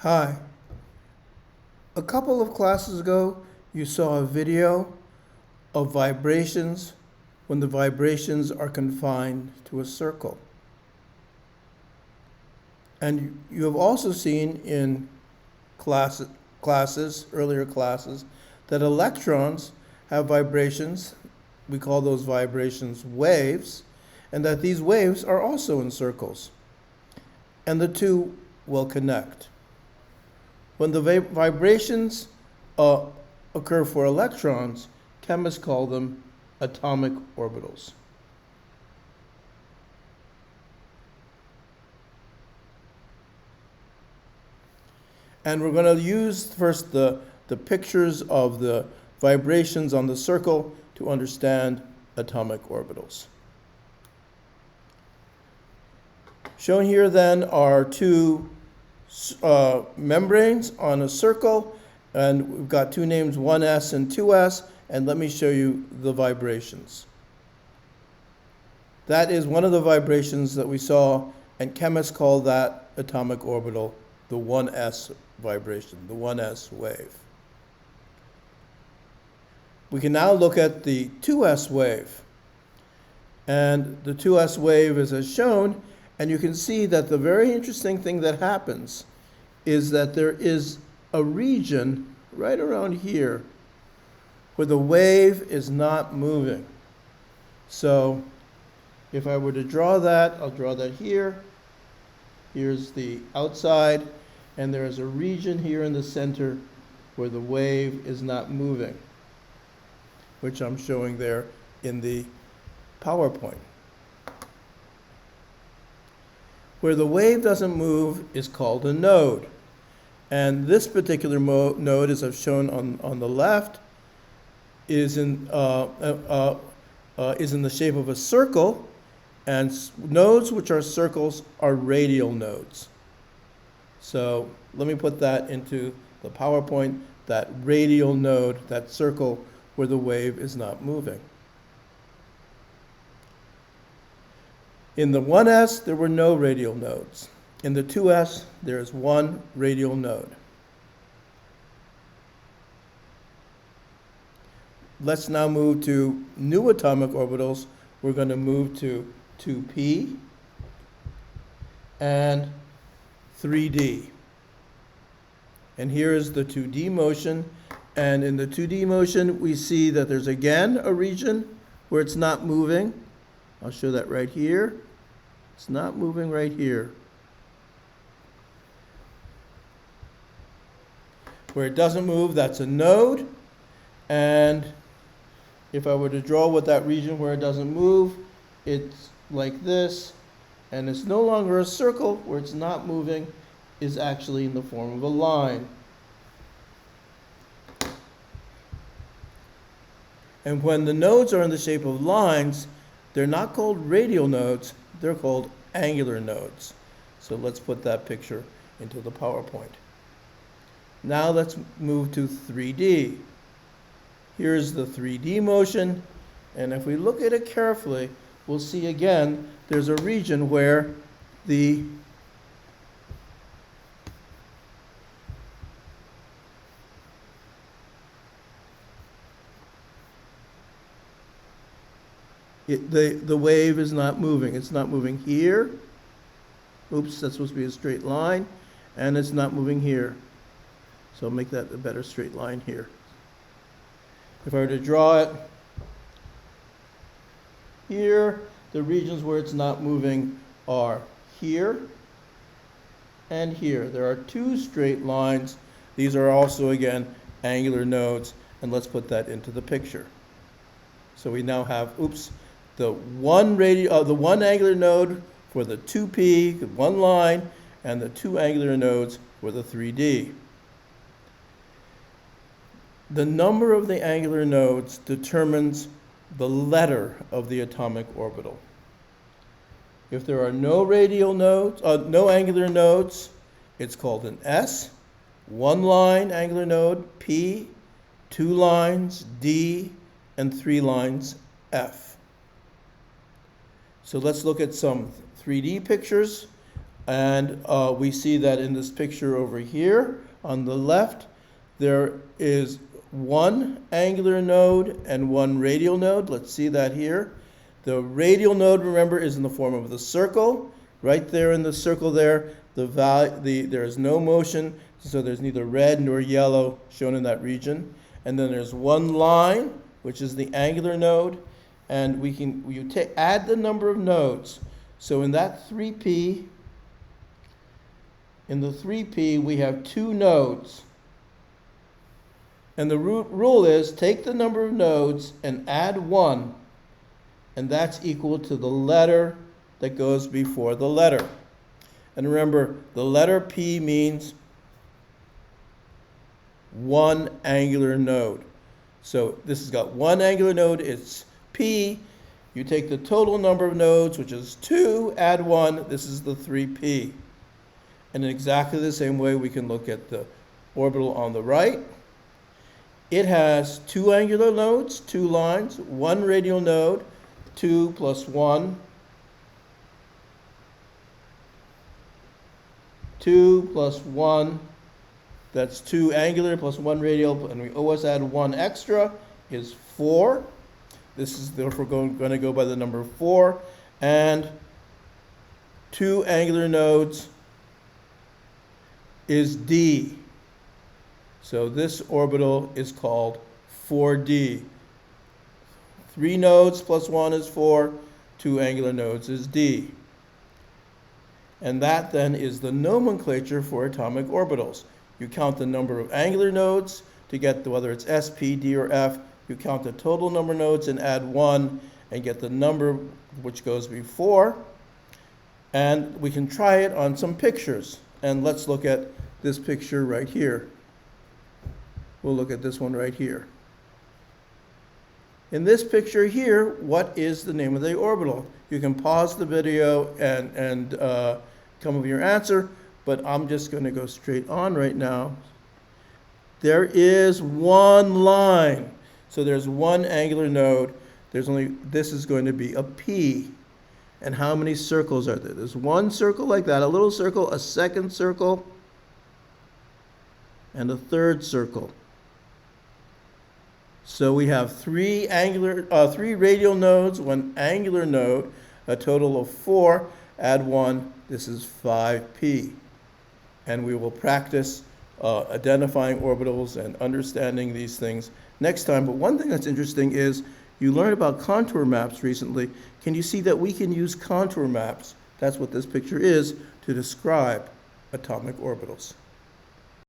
Hi. A couple of classes ago, you saw a video of vibrations when the vibrations are confined to a circle. And you have also seen in earlier classes, that electrons have vibrations. We call those vibrations waves, and that these waves are also in circles. And the two will connect. When the vibrations occur for electrons, chemists call them atomic orbitals. And we're going to use first the pictures of the vibrations on the circle to understand atomic orbitals. Shown here then are two membranes on a circle, and we've got two names, 1s and 2s, and let me show you the vibrations. That is one of the vibrations that we saw, and chemists call that atomic orbital the 1s vibration, the 1s wave. We can now look at the 2s wave. And the 2s wave is as shown, and you can see that the very interesting thing that happens is that there is a region right around here where the wave is not moving. So if I were to draw that, I'll draw that here. Here's the outside, and there is a region here in the center where the wave is not moving, which I'm showing there in the PowerPoint. Where the wave doesn't move is called a node. And this particular node, as I've shown on the left, is in the shape of a circle, and nodes which are circles are radial nodes. So let me put that into the PowerPoint, that radial node, that circle where the wave is not moving. In the 1s, there were no radial nodes. In the 2s, there is one radial node. Let's now move to new atomic orbitals. We're going to move to 2p and 3d. And here is the 2d motion. And in the 2d motion, we see that there's again a region where it's not moving. I'll show that right here. It's not moving right here. Where it doesn't move, that's a node. And if I were to draw what that region where it doesn't move, it's like this. And it's no longer a circle. Where it's not moving is actually in the form of a line. And when the nodes are in the shape of lines, they're not called radial nodes, they're called angular nodes. So let's put that picture into the PowerPoint. Now let's move to 3D. Here's the 3D motion, and if we look at it carefully, we'll see again there's a region where the wave is not moving. It's not moving here. Oops, that's supposed to be a straight line. And it's not moving here. So I'll make that a better straight line here. If I were to draw it here, the regions where it's not moving are here and here. There are two straight lines. These are also, again, angular nodes. And let's put that into the picture. So we now have, the one angular node for the 2p, one line, and the two angular nodes for the 3d. The number of the angular nodes determines the letter of the atomic orbital. If there are no radial nodes, no angular nodes, it's called an S, one line angular node, P, two lines, D, and three lines, F. So let's look at some 3D pictures And we see that in this picture over here on the left, there is one angular node and one radial node. Let's see that here. The radial node, remember, is in the form of the circle. Right there in the circle there, there is no motion, so there's neither red nor yellow shown in that region. And then there's one line, which is the angular node, and add the number of nodes. So in that 3p, we have 2 nodes. And the rule is take the number of nodes and add 1, and that's equal to the letter that goes before the letter. And remember, the letter P means one angular node. So this has got one angular node, it's P. You take the total number of nodes, which is 2, add 1, this is the 3p. And in exactly the same way, we can look at the orbital on the right. It has 2 angular nodes, 2 lines, 1 radial node, 2 plus 1, 2 plus 1, that's 2 angular plus 1 radial, and we always add 1 extra, is 4. This is therefore going to go by the number 4. And 2 angular nodes is D. So this orbital is called 4D. 3 nodes plus 1 is 4, 2 angular nodes is D. And that then is the nomenclature for atomic orbitals. You count the number of angular nodes to get whether it's S, P, D, or F. You count the total number of nodes and add 1 and get the number which goes before. And we can try it on some pictures. And let's look at this picture right here. We'll look at this one right here. In this picture here, what is the name of the orbital? You can pause the video and come up with your answer, but I'm just going to go straight on right now. There is one line. So there's one angular node. This is going to be a P. And how many circles are there? There's one circle like that, a little circle, a second circle, and a third circle. So we have 3 radial nodes, 1 angular node, a total of 4. Add 1, this is 5p. And we will practice identifying orbitals and understanding these things next time. But one thing that's interesting is you learned about contour maps recently. Can you see that we can use contour maps? That's what this picture is, to describe atomic orbitals.